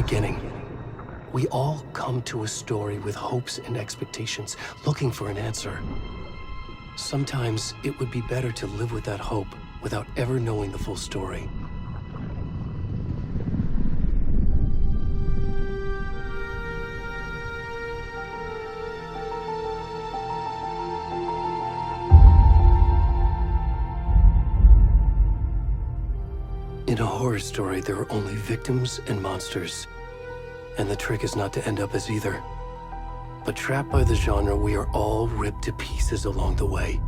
beginning. We all come to a story with hopes and expectations, looking for an answer. Sometimes it would be better to live with that hope without ever knowing the full story. In a horror story, there are only victims and monsters. And the trick is not to end up as either. But trapped by the genre, we are all ripped to pieces along the way.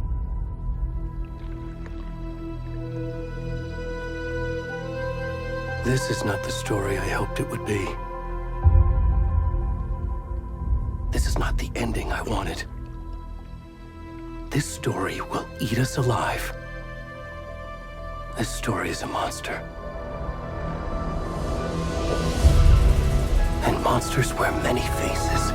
This is not the story I hoped it would be. This is not the ending I wanted. This story will eat us alive. This story is a monster. And monsters wear many faces.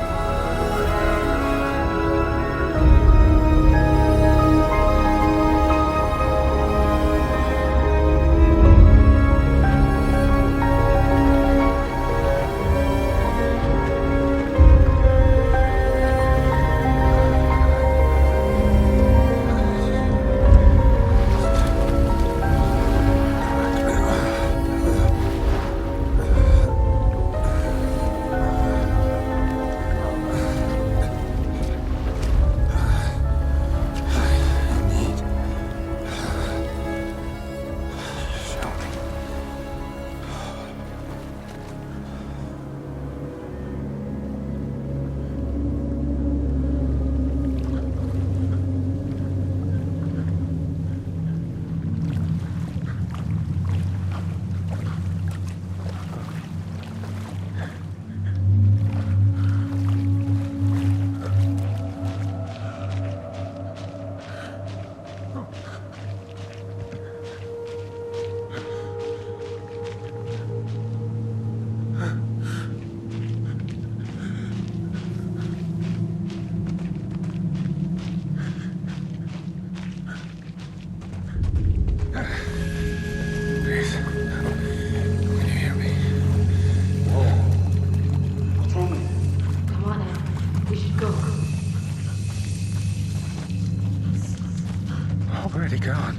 Where'd he gone?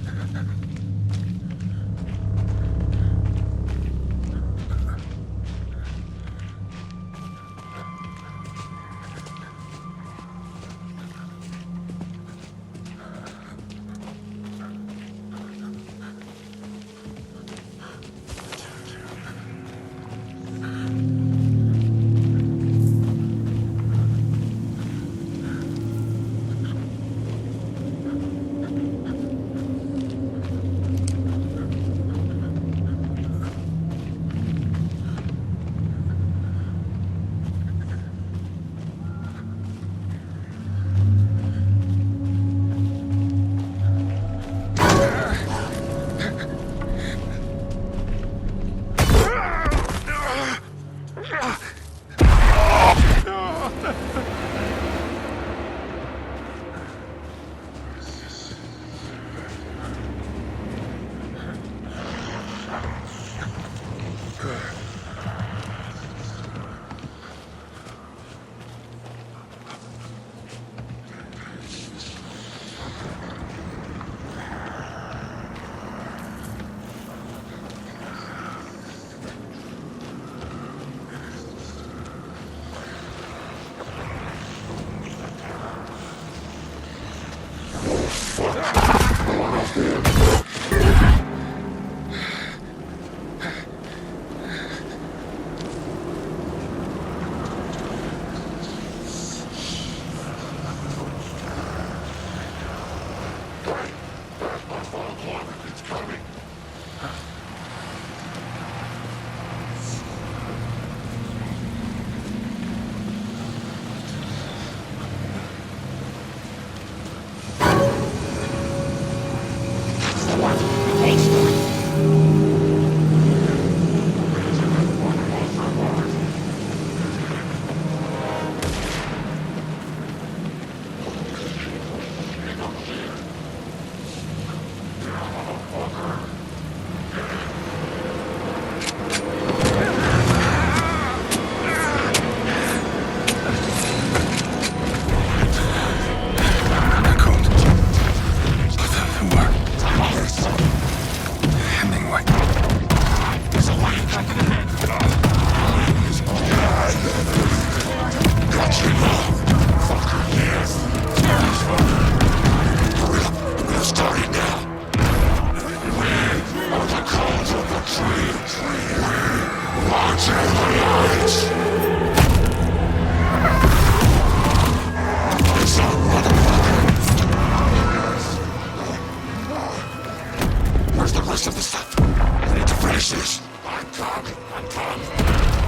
rest of the stuff. I need to finish this. I'm coming.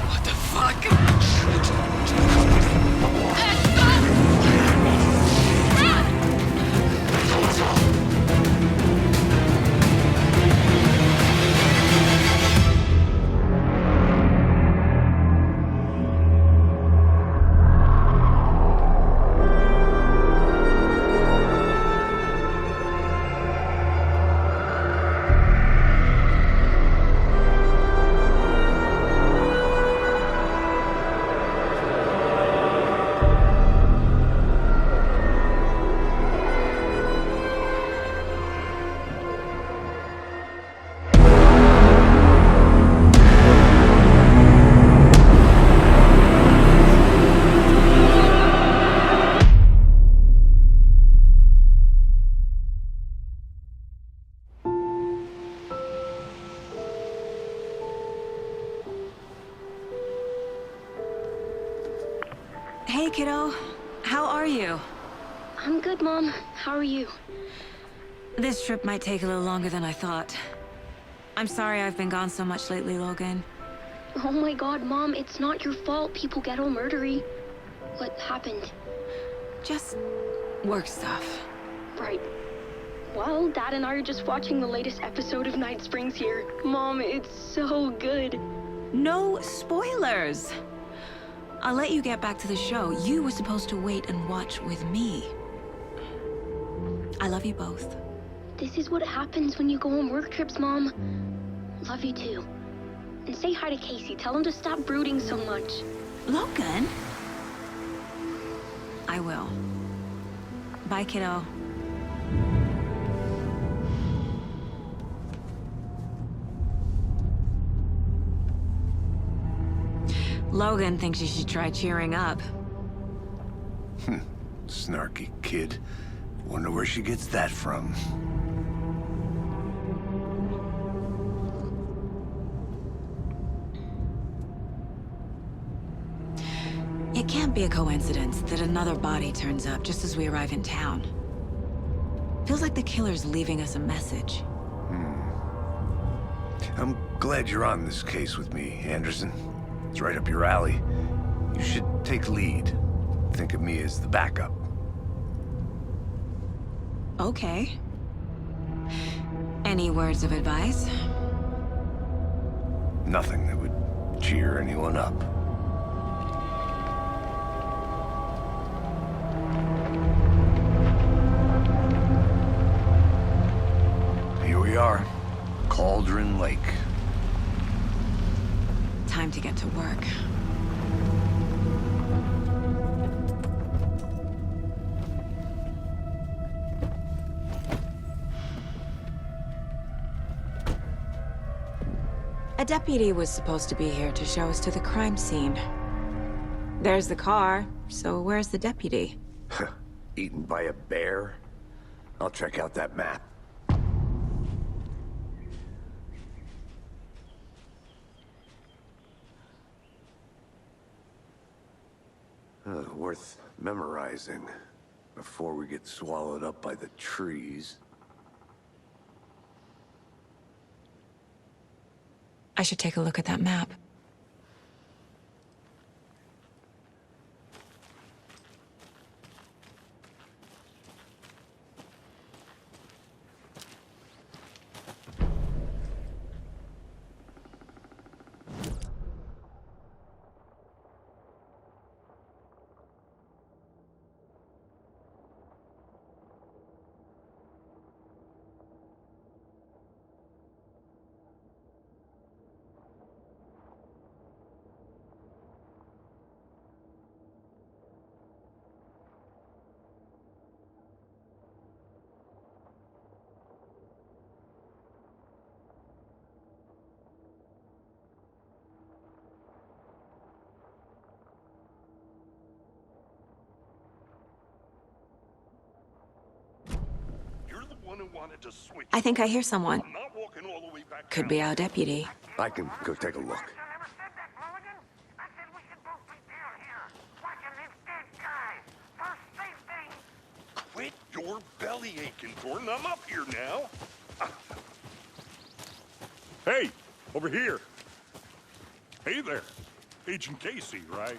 What the fuck? Hey, kiddo. How are you? I'm good, Mom. How are you? This trip might take a little longer than I thought. I'm sorry I've been gone so much lately, Logan. Oh my god, Mom, it's not your fault people get all murdery. What happened? Just work stuff. Right. Well, Dad and I are just watching the latest episode of Night Springs here. Mom, it's so good. No spoilers! I'll let you get back to the show. You were supposed to wait and watch with me. I love you both. This is what happens when you go on work trips, Mom. Love you too. And say hi to Casey. Tell him to stop brooding so much. Logan? I will. Bye, kiddo. Logan thinks you should try cheering up. Snarky kid. Wonder where she gets that from. It can't be a coincidence that another body turns up just as we arrive in town. Feels like the killer's leaving us a message. I'm glad you're on this case with me, Anderson. It's right up your alley. You should take lead. Think of me as the backup. Okay. Any words of advice? Nothing that would cheer anyone up. Here we are. Cauldron Lake. Time to get to work. A deputy was supposed to be here to show us to the crime scene. There's the car, so where's the deputy? Eaten by a bear? I'll check out that map. Worth memorizing before we get swallowed up by the trees. I should take a look at that map. I think I hear someone. Could be our deputy. I can go take a look. Quit your belly aching, Gordon. I'm up here now. Hey, over here. Hey there. Agent Casey, right?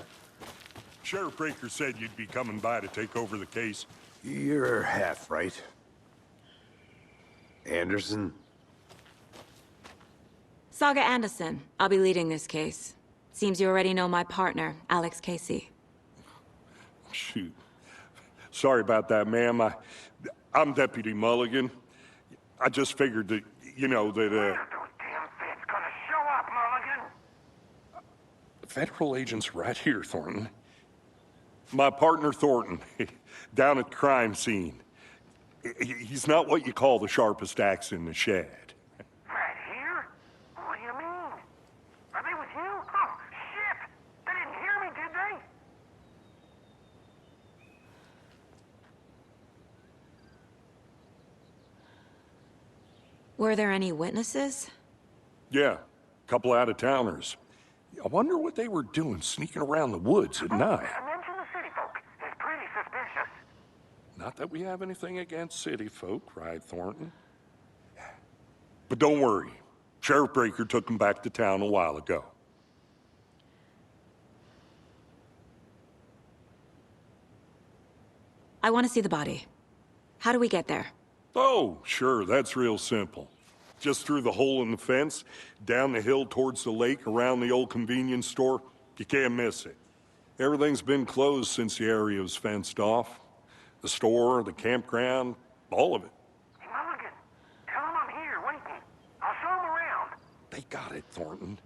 Sheriff Breaker said you'd be coming by to take over the case. You're half right. Anderson? Saga Anderson. I'll be leading this case. Seems you already know my partner, Alex Casey. Shoot. Sorry about that, ma'am. I'm Deputy Mulligan. I just figured that, you know, that, Those damn feds gonna show up, Mulligan. Federal agent's right here, Thornton. My partner, Thornton, down at the crime scene. He's not what you call the sharpest axe in the shed. Right here? What do you mean? Are they with you? Oh, shit! They didn't hear me, did they? Were there any witnesses? Yeah, a couple out-of-towners. I wonder what they were doing sneaking around the woods at night. Mention the city folk. It's pretty suspicious. Not that we have anything against city folk, right, Thornton? But don't worry. Sheriff Breaker took them back to town a while ago. I want to see the body. How do we get there? Oh, sure, that's real simple. Just through the hole in the fence, down the hill towards the lake, around the old convenience store. You can't miss it. Everything's been closed since the area was fenced off. The store, the campground, all of it. Hey, Mulligan, tell them I'm here, waiting. I'll show them around. They got it, Thornton.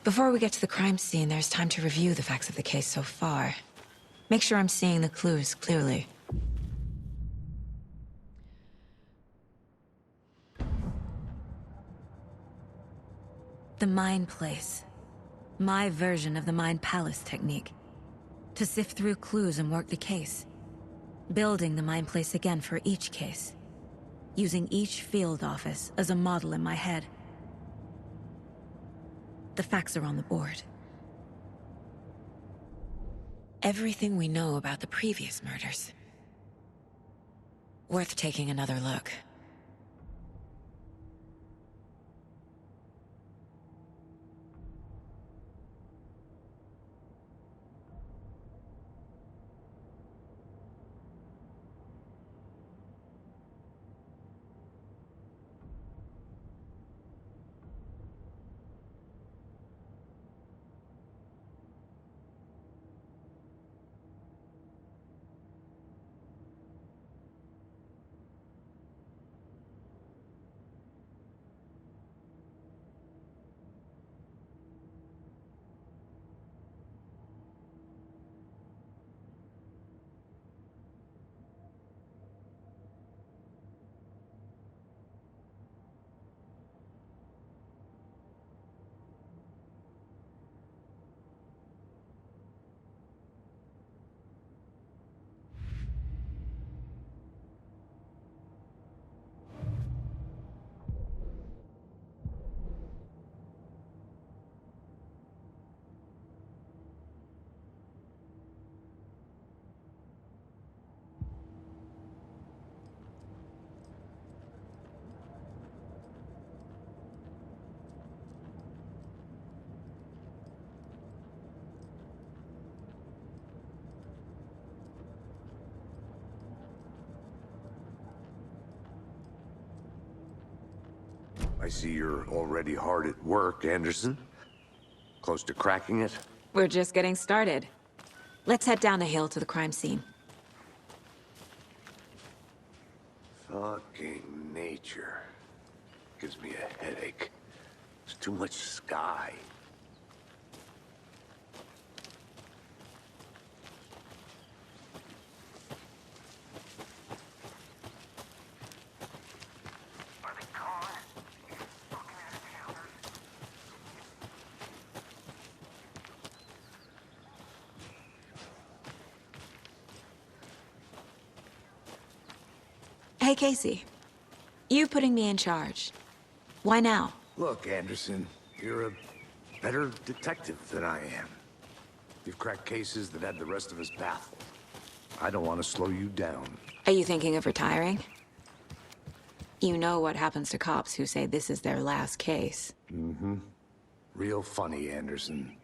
Before we get to the crime scene, there's time to review the facts of the case so far. Make sure I'm seeing the clues clearly. The Mind Place. My version of the Mind Palace technique. To sift through clues and work the case. Building the Mind Place again for each case. Using each field office as a model in my head. The facts are on the board. Everything we know about the previous murders. Worth taking another look. I see you're already hard at work, Anderson. Close to cracking it? We're just getting started. Let's head down the hill to the crime scene. Fucking nature. Gives me a headache. There's too much sky. Are they gone? Fucking out-of-towners. Hey, Casey. You putting me in charge. Why now? Look, Anderson, you're a better detective than I am. You've cracked cases that had the rest of us baffled. I don't want to slow you down. Are you thinking of retiring? You know what happens to cops who say this is their last case. Real funny, Anderson.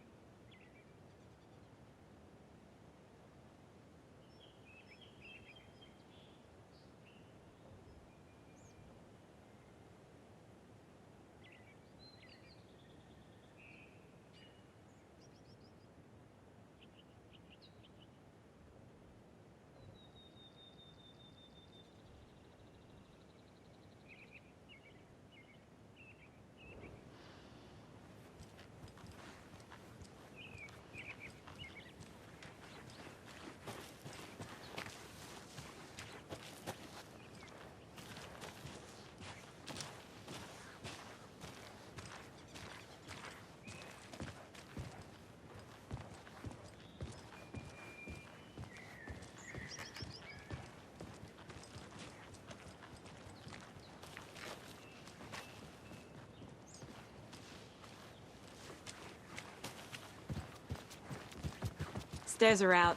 Stairs are out.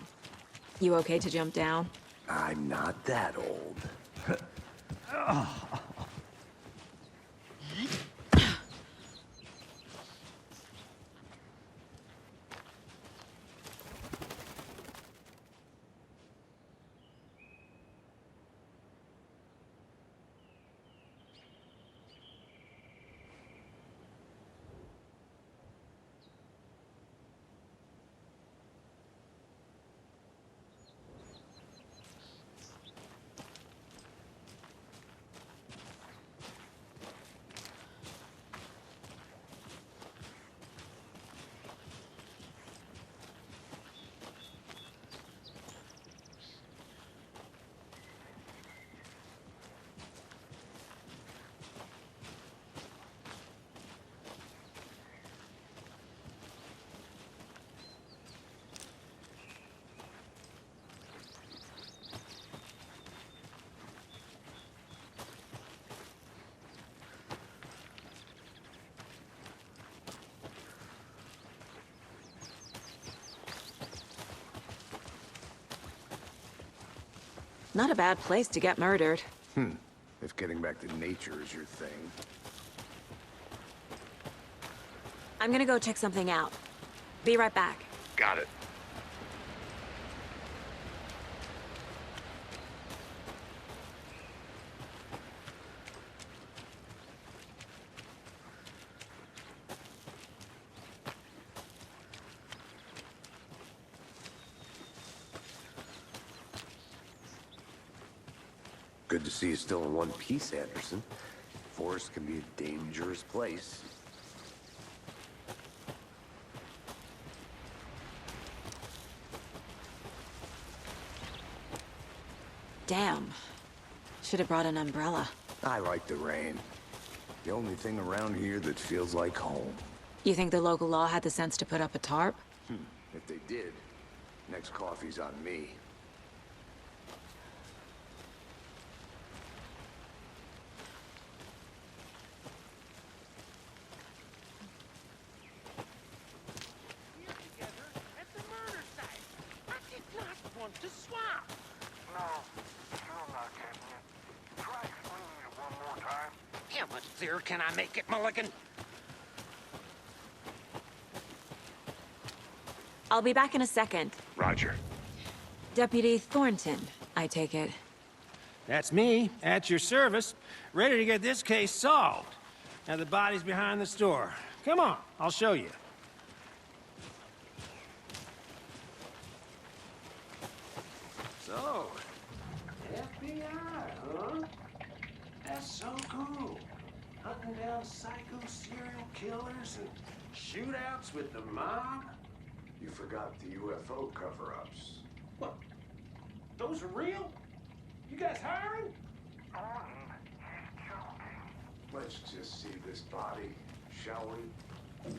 You okay to jump down? I'm not that old. Not a bad place to get murdered. If getting back to nature is your thing. I'm gonna go check something out. Be right back. Got it. Good to see you still in one piece, Anderson. Forest can be a dangerous place. Damn. Should have brought an umbrella. I like the rain. The only thing around here that feels like home. You think the local law had the sense to put up a tarp? If they did, next coffee's on me. Together at the murder site. I did not want to swap. No, still not getting it. Try explaining it one more time. How much clearer can I make it, Mulligan? I'll be back in a second. Roger. Deputy Thornton, I take it. That's me, at your service, ready to get this case solved. Now the body's behind the store. Come on, I'll show you. So, FBI, huh? That's so cool. Hunting down psycho serial killers and shootouts with the mob. You forgot the UFO cover-ups. What? Those are real? You guys hiring? Thornton, he's joking. Let's just see this body, shall we?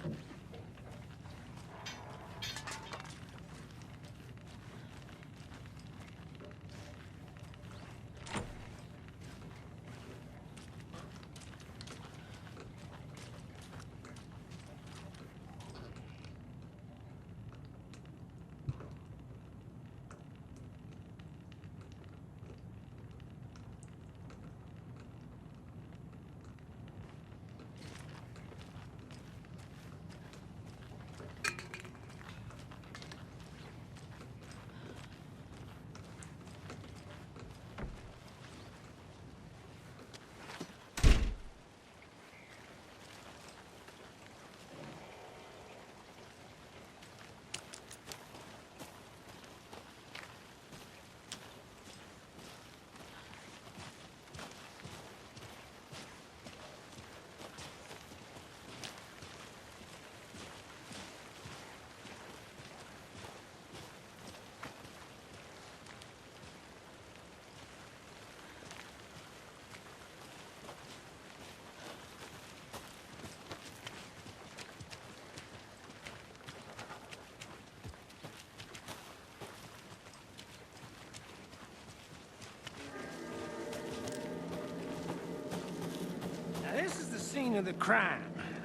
scene of the crime.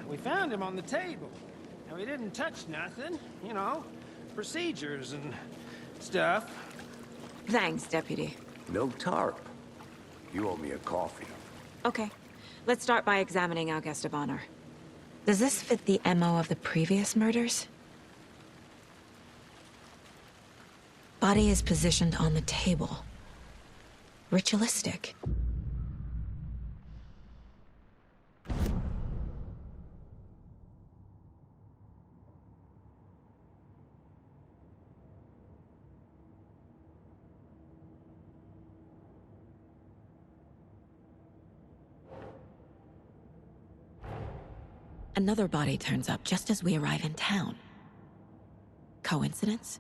We found him on the table. Now, he didn't touch nothing, you know, procedures and stuff. Thanks, Deputy. No tarp. You owe me a coffee. Okay, let's start by examining our guest of honor. Does this fit the MO of the previous murders? Body is positioned on the table. Ritualistic. Another body turns up just as we arrive in town. Coincidence?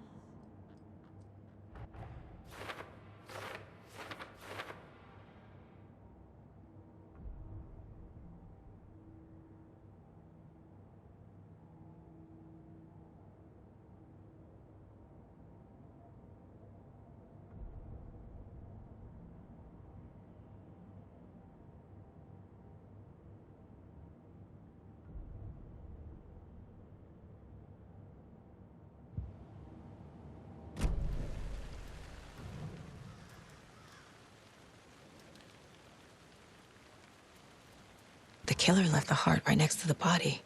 The killer left the heart right next to the body.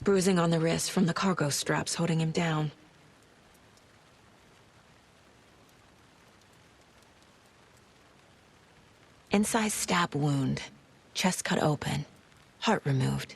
Bruising on the wrist from the cargo straps holding him down. Incised stab wound, chest cut open, heart removed.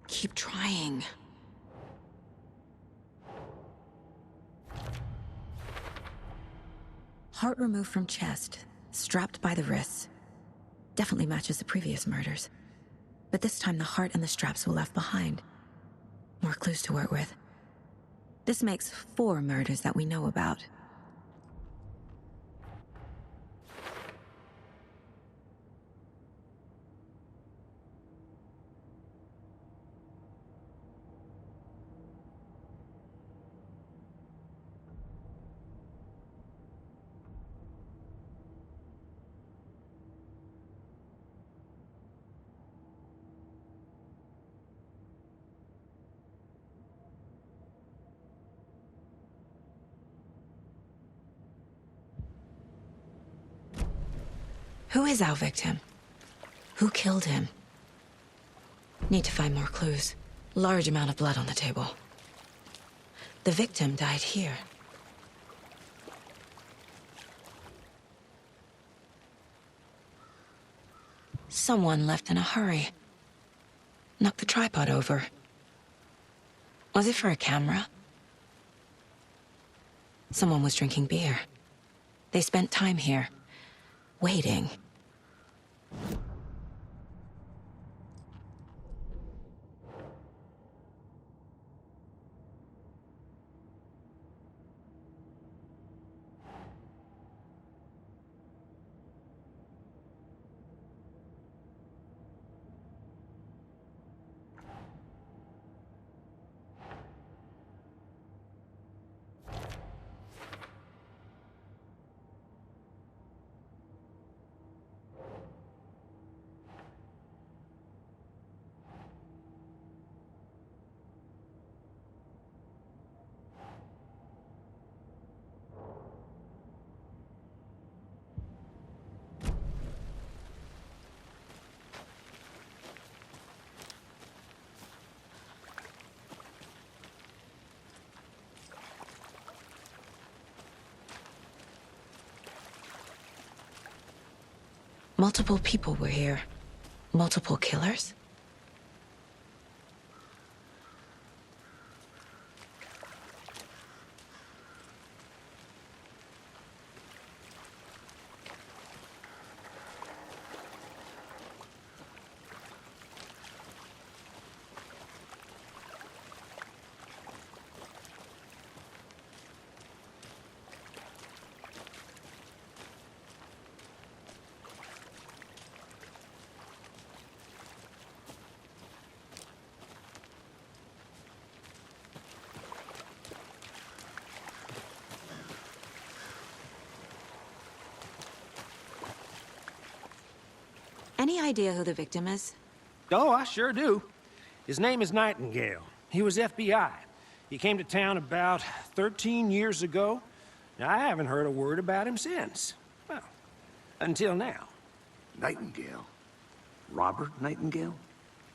Keep trying. Heart removed from chest, strapped by the wrists. Definitely matches the previous murders. But this time the heart and the straps were left behind. More clues to work with. This makes 4 murders that we know about. Who is our victim? Who killed him? Need to find more clues. Large amount of blood on the table. The victim died here. Someone left in a hurry. Knocked the tripod over. Was it for a camera? Someone was drinking beer. They spent time here. Waiting. Multiple people were here. Multiple killers? Any idea who the victim is? Oh, I sure do. His name is Nightingale. He was FBI. He came to town about 13 years ago. Now, I haven't heard a word about him since. Well, until now. Nightingale? Robert Nightingale?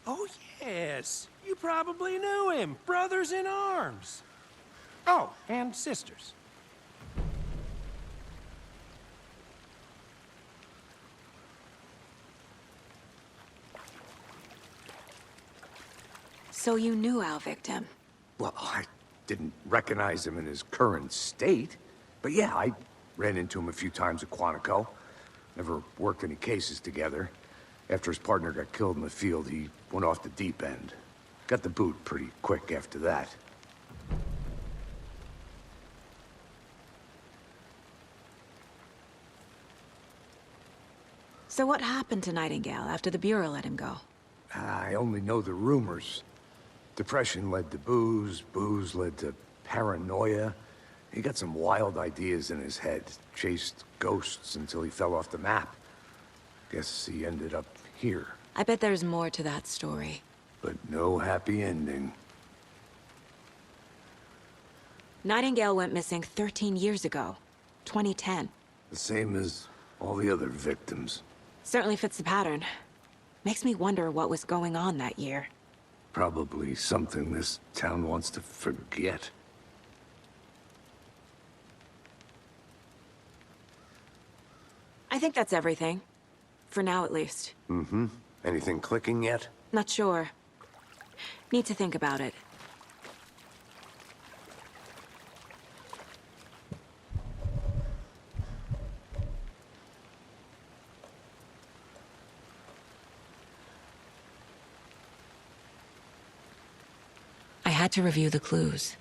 Oh, yes. You probably knew him. Brothers in arms. Oh, and sisters. So you knew our victim? Well, I didn't recognize him in his current state. But yeah, I ran into him a few times at Quantico. Never worked any cases together. After his partner got killed in the field, he went off the deep end. Got the boot pretty quick after that. So what happened to Nightingale after the Bureau let him go? I only know the rumors. Depression led to booze, booze led to paranoia. He got some wild ideas in his head, chased ghosts until he fell off the map. Guess he ended up here, I bet there's more to that story. but no happy ending. Nightingale went missing 13 years ago, 2010. The same as all the other victims. Certainly fits the pattern. Makes me wonder what was going on that year. Probably something this town wants to forget. I think that's everything. For now, at least. Mm-hmm. Anything clicking yet? Not sure. Need to think about it. I had to review the clues.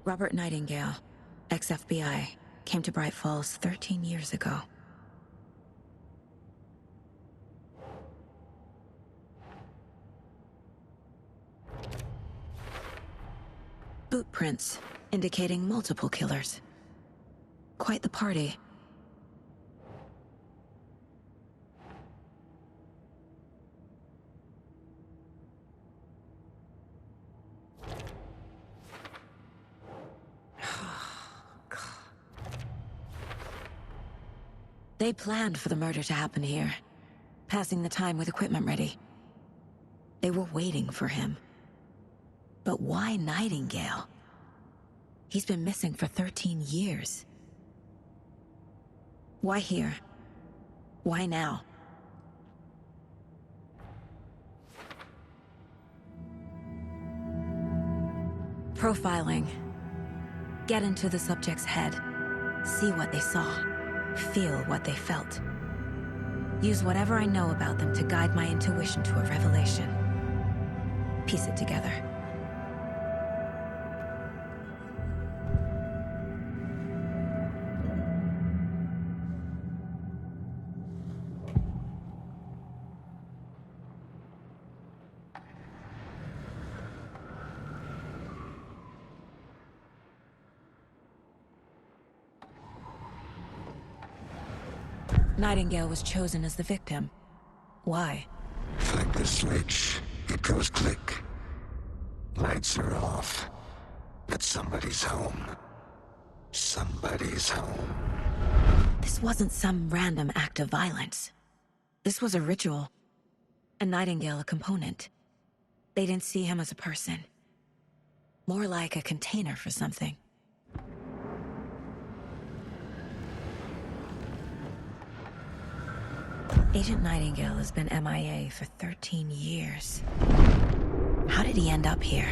Robert Nightingale, ex-FBI, came to Bright Falls 13 years ago. Boot prints indicating multiple killers. Quite the party. They planned for the murder to happen here, passing the time with equipment ready. They were waiting for him. But why Nightingale? He's been missing for 13 years. Why here? Why now? Profiling. Get into the subject's head. See what they saw. Feel what they felt. Use whatever I know about them to guide my intuition to a revelation. Piece it together. Nightingale was chosen as the victim. Why? Flick the switch, it goes click. Lights are off. But somebody's home. Somebody's home. This wasn't some random act of violence. This was a ritual. And Nightingale a component. They didn't see him as a person. More like a container for something. Agent Nightingale has been MIA for 13 years. How did he end up here?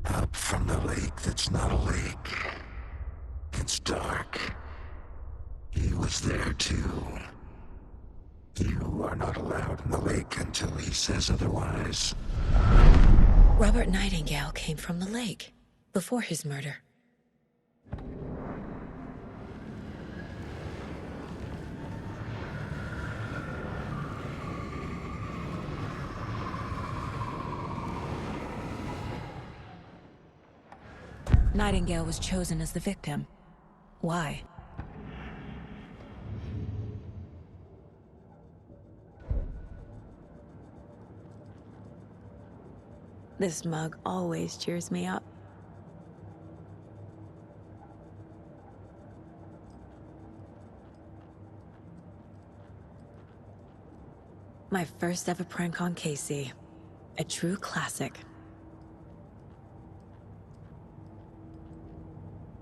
Up from the lake that's not a lake. It's dark. He was there too. You are not allowed in the lake until he says otherwise. Robert Nightingale came from the lake, before his murder. Nightingale was chosen as the victim. Why? This mug always cheers me up. My first ever prank on Casey. A true classic.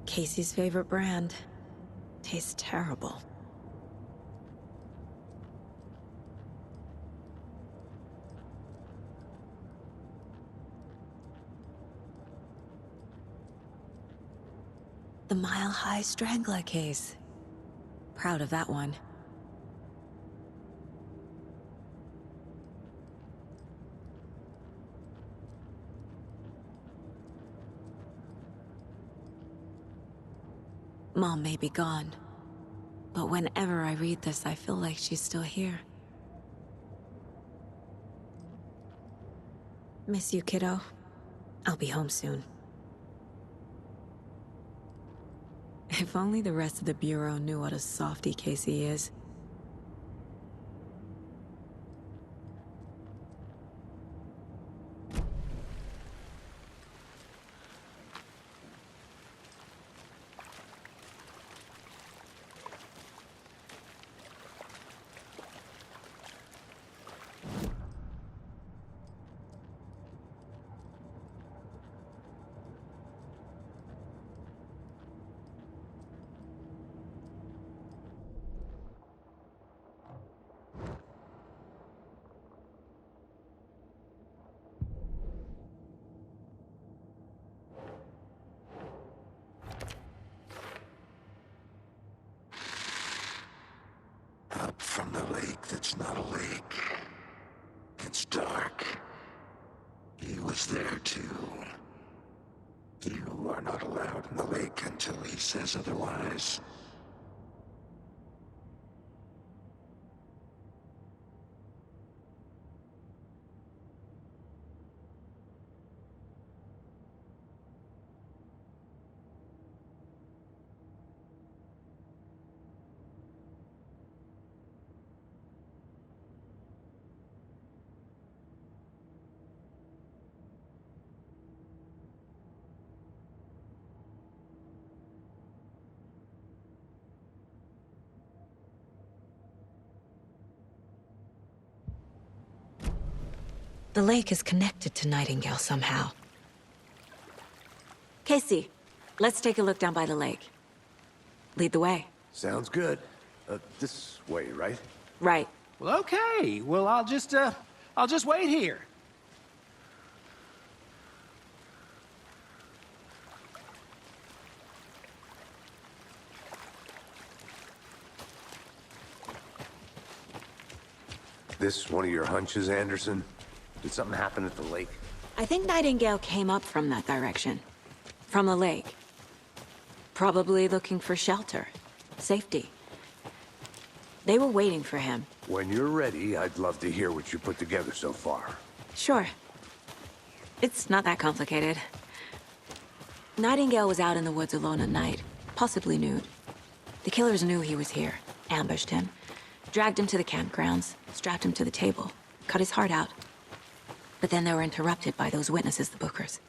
Casey's favorite brand. Tastes terrible. The Mile High Strangler case. Proud of that one. Mom may be gone, but whenever I read this, I feel like she's still here. Miss you, kiddo. I'll be home soon. If only the rest of the Bureau knew what a softy Casey is. Up from the lake that's not a lake. It's dark. He was there too. You are not allowed in the lake until he says otherwise. The lake is connected to Nightingale somehow. Casey, let's take a look down by the lake. Lead the way. Sounds good. This way, right? Right. Well, okay. Well, I'll just wait here. This one of your hunches, Anderson? Did something happen at the lake? I think Nightingale came up from that direction. From the lake. Probably looking for shelter. Safety. They were waiting for him. When you're ready, I'd love to hear what you put together so far. Sure. It's not that complicated. Nightingale was out in the woods alone at night, possibly nude. The killers knew he was here, ambushed him, dragged him to the campgrounds, strapped him to the table, cut his heart out. But then they were interrupted by those witnesses, the Bookers.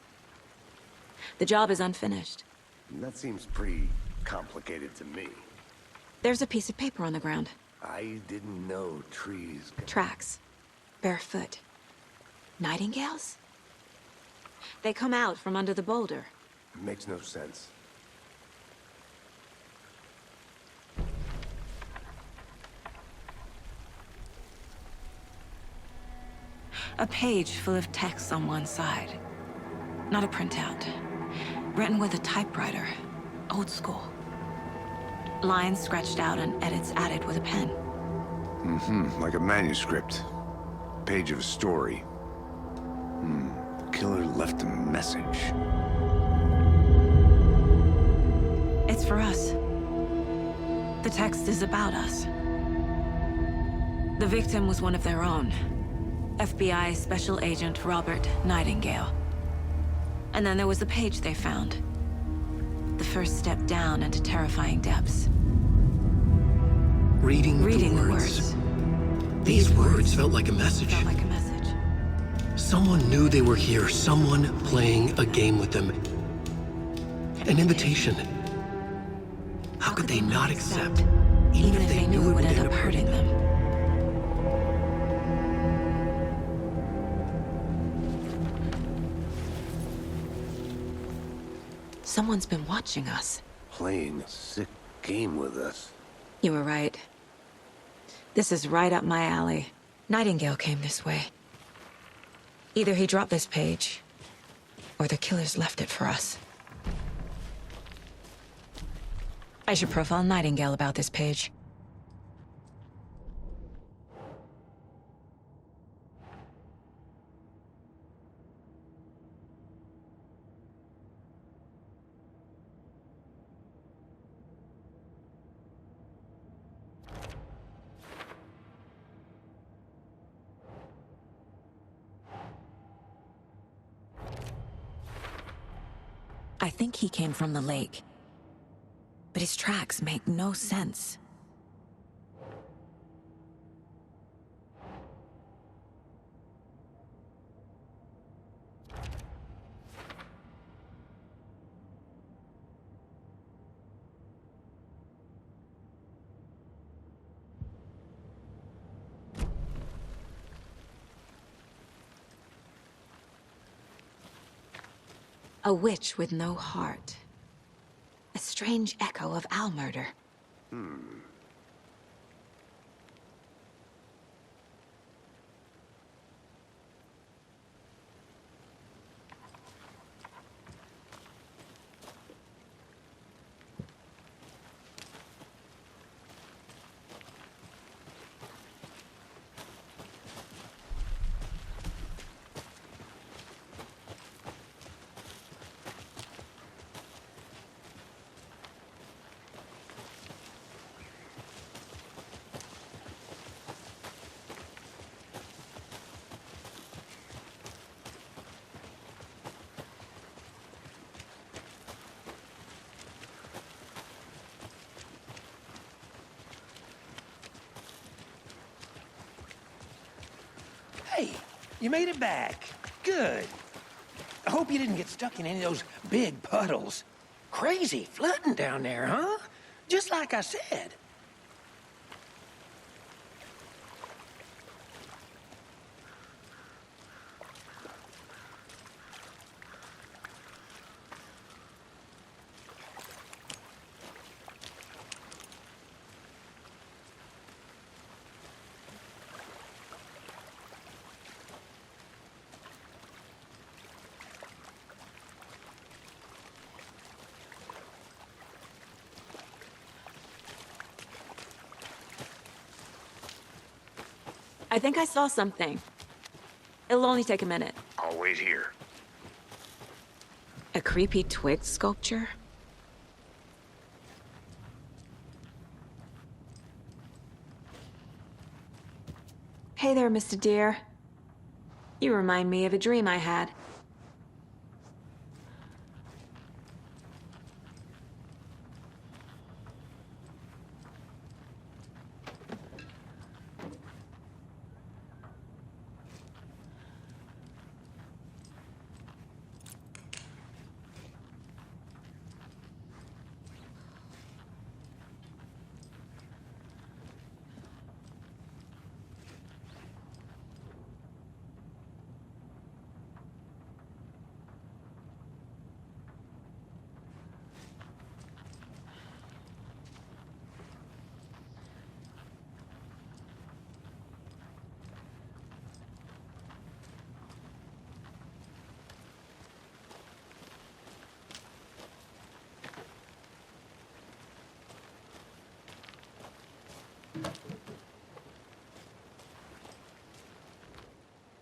The job is unfinished. That seems pretty complicated to me. There's a piece of paper on the ground. I didn't know trees... Tracks. Barefoot. Nightingales? They come out from under the boulder. Makes no sense. A page full of text on one side. Not a printout. Written with a typewriter. Old school. Lines scratched out and edits added with a pen. Like a manuscript. Page of a story. The killer left a message. It's for us. The text is about us. The victim was one of their own. FBI Special Agent Robert Nightingale. And then there was the page they found. The first step down into terrifying depths. Reading the words. These words felt like a message. Felt like a message. Someone knew they were here, someone playing a game with them. An invitation. How could they not accept, even if they knew it would end up hurting them? Someone's been watching us. Playing a sick game with us. You were right. This is right up my alley. Nightingale came this way. Either he dropped this page, or the killers left it for us. I should profile Nightingale about this page. I think he came from the lake. But his tracks make no sense. A witch with no heart. A strange echo of owl murder. Hey, you made it back. Good. I hope you didn't get stuck in any of those big puddles. Crazy flooding down there, huh? Just like I said. I think I saw something. It'll only take a minute. I'll wait here. A creepy twig sculpture? Hey there, Mr. Deer. You remind me of a dream I had.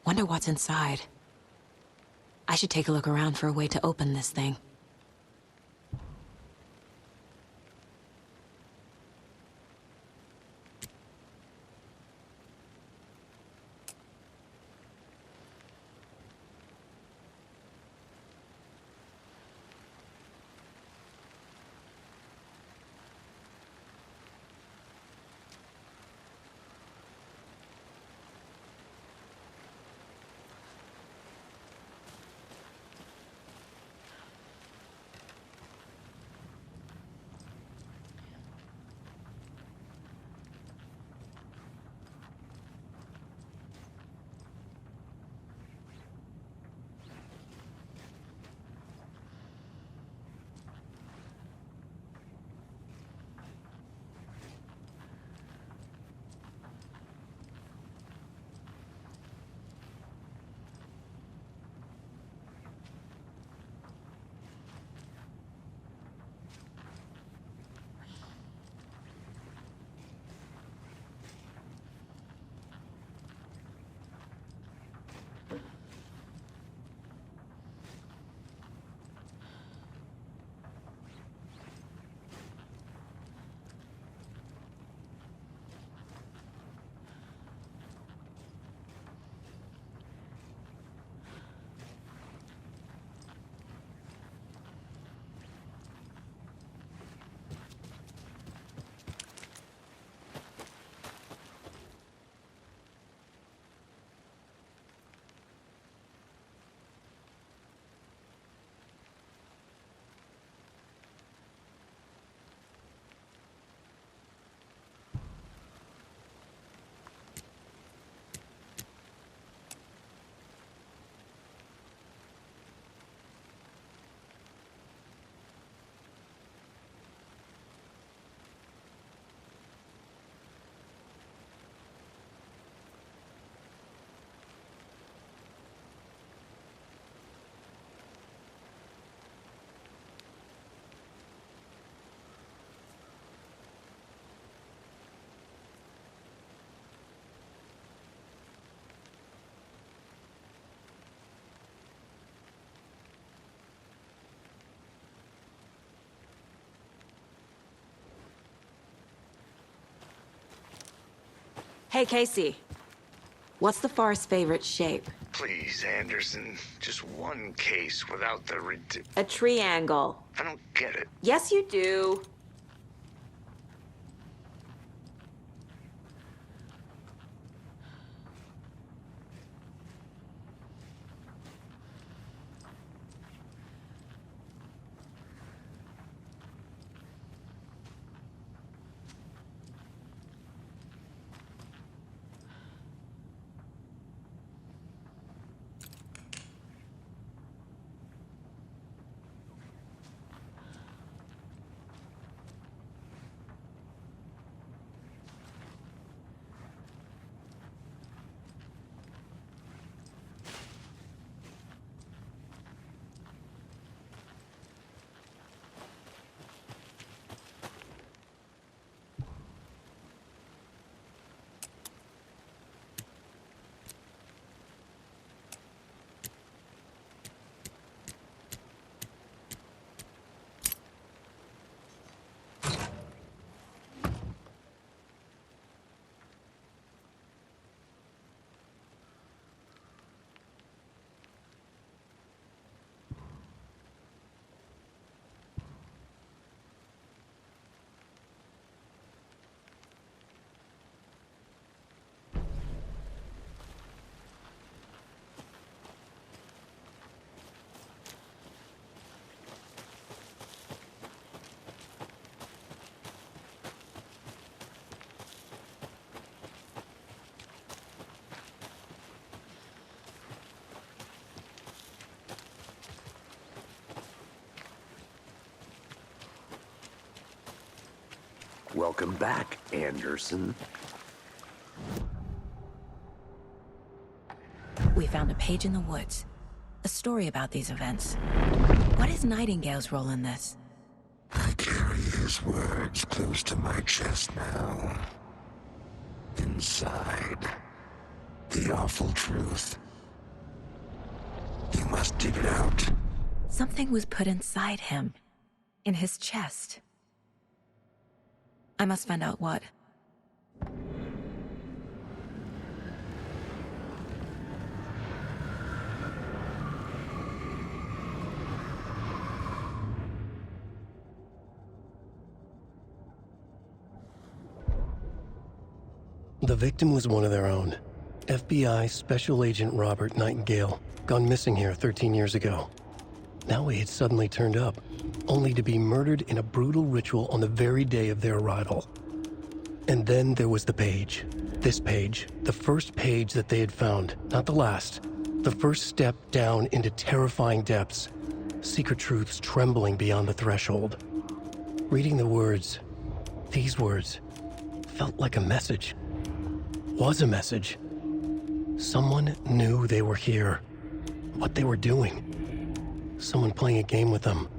Wonder what's inside. I should take a look around for a way to open this thing. Hey, Casey. What's the Forest's favorite shape? Please, Anderson. Just one case without the A triangle. I don't get it. Yes, you do. Welcome back, Anderson. We found a page in the woods. A story about these events. What is Nightingale's role in this? I carry his words close to my chest now. Inside, the awful truth dig it out. Something was put inside him. In his chest. I must find out what. The victim was one of their own. FBI Special Agent Robert Nightingale, gone missing here 13 years ago. Now he had suddenly turned up, only to be murdered in a brutal ritual on the very day of their arrival. And then there was the page. This page, the first page that they had found, not the last. The first step down into terrifying depths. Secret truths trembling beyond the threshold. Reading the words, these words, felt like a message. Was a message. Someone knew they were here. What they were doing. Someone playing a game with them.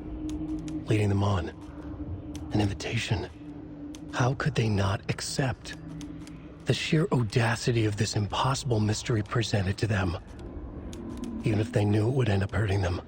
Leading them on. An invitation. How could they not accept? The sheer audacity of this impossible mystery presented to them. Even if they knew it would end up hurting them.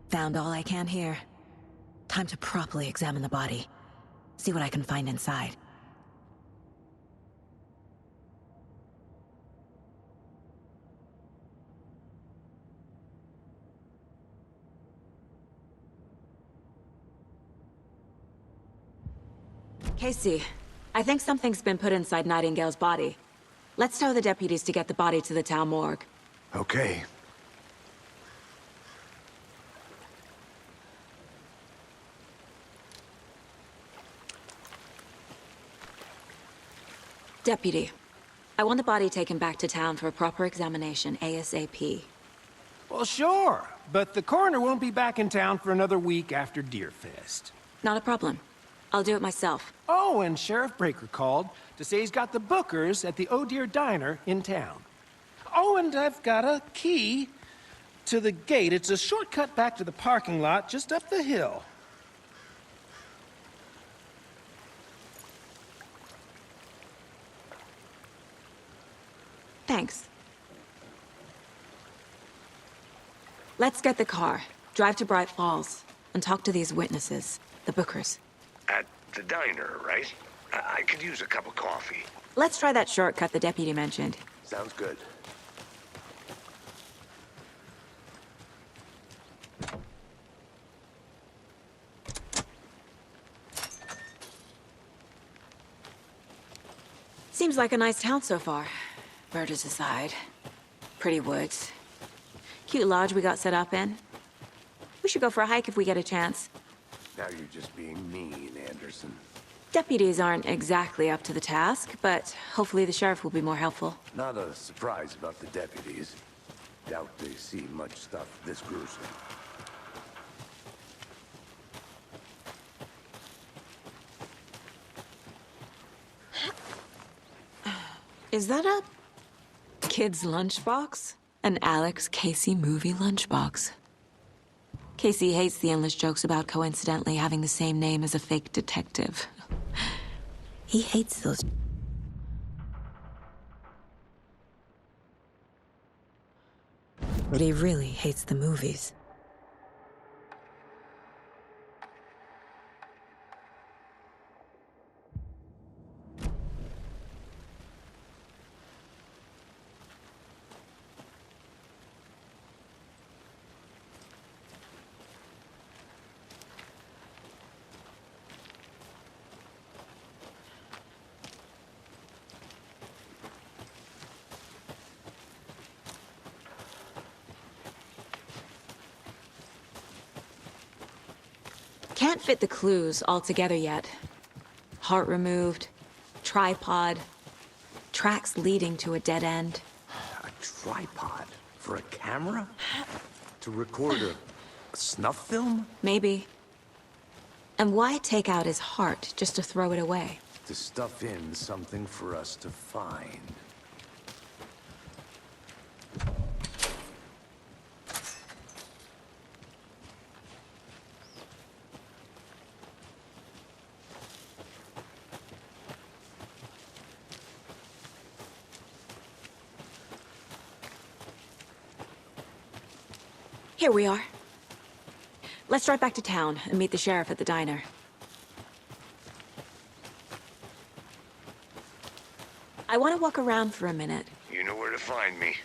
Found all I can here. Time to properly examine the body. See what I can find inside. Casey, I think something's been put inside Nightingale's body. Let's tell the deputies to get the body to the town morgue. Okay. Deputy, I want the body taken back to town for a proper examination, ASAP. Well, sure, but the coroner won't be back in town for another week after Deerfest. Not a problem. I'll do it myself. Oh, and Sheriff Breaker called to say he's got the Bookers at the Oh Dear Diner in town. Oh, and I've got a key to the gate. It's a shortcut back to the parking lot just up the hill. Thanks. Let's get the car, drive to Bright Falls, and talk to these witnesses, the Bookers. At the diner, right? I could use a cup of coffee. Let's try that shortcut the deputy mentioned. Sounds good. Seems like a nice town so far. Murders aside. Pretty woods. Cute lodge we got set up in. We should go for a hike if we get a chance. Now you're just being mean, Anderson. Deputies aren't exactly up to the task, but hopefully the sheriff will be more helpful. Not a surprise about the deputies. Doubt they see much stuff this gruesome. Is that a kid's lunchbox? An Alex Casey movie lunchbox. Casey hates the endless jokes about coincidentally having the same name as a fake detective. He hates those. But he really hates the movies. Can't fit the clues all together yet. Heart removed, tripod, tracks leading to a dead end. A tripod? For a camera? To record a snuff film? Maybe. And why take out his heart just to throw it away? To stuff in something for us to find. Here we are. Let's drive back to town and meet the sheriff at the diner. I want to walk around for a minute. You know where to find me.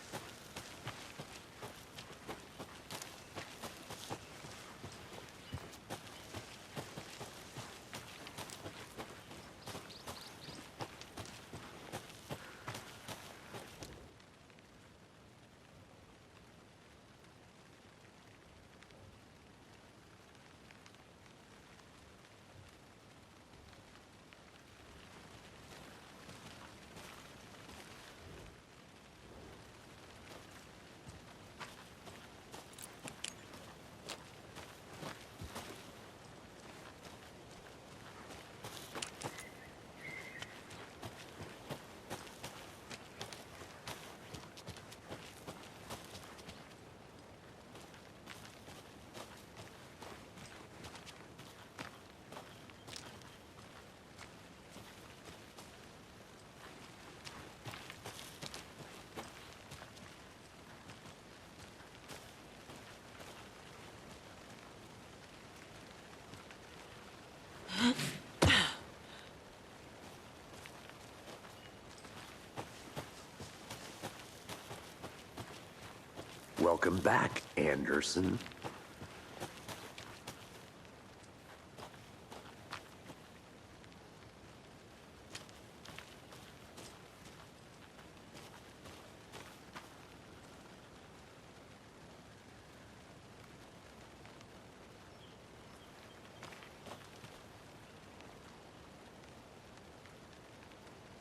Welcome back, Anderson.